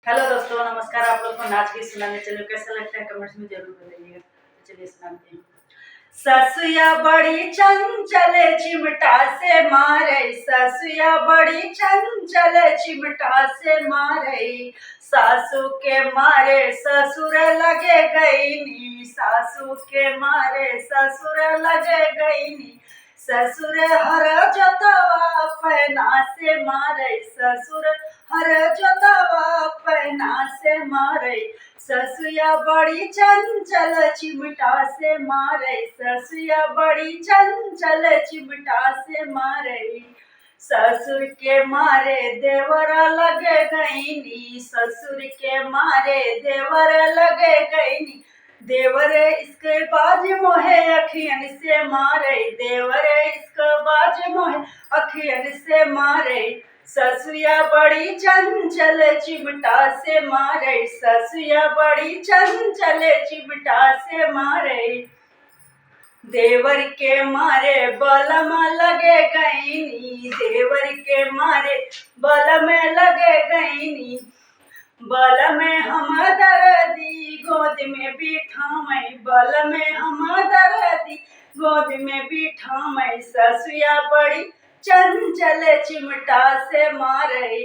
Hello दोस्तों, नमस्कार। आप लोग को नाच के सुनाने चलो, कैसा लगता है कमेंट्स में जरूर बताइएगा। तो चलिए सुनाते हैं। ससुया बड़ी चंचल चिमटा से मारे, ससुया बड़ी चंचल चिमटा से मारे, सासू के मारे ससुर लगे गईनी, सासू के मारे ससुर लगे गईनी, ससुर हर जोतवा पहना से मारे, ससुर हर जोतवा पहना से मारे, ससुया बड़ी चंचल चिमटा से मारे, ससुया बड़ी चंचल चिमटा से मारे, ससुर के मारे देवरा लगे गईनी, ससुर के मारे देवर लगे गईनी, देवरे इसके बाज मोहे अखियन से मारे, देवरे इसके बाज मोहे अखियन से मारे, ससुया बड़ी चंचल चिमटा से मारे, ससुया बड़ी चंचल चिमटा से मारे, देवर के मारे बलम लगे गईनी, देवर के मारे बल में लगे गईनी, बल में हम दर्दी गोद में बिठावे, बल में हम दर्दी गोद में बिठावे, ससुया बड़ी चंचल चिमटा से मारे।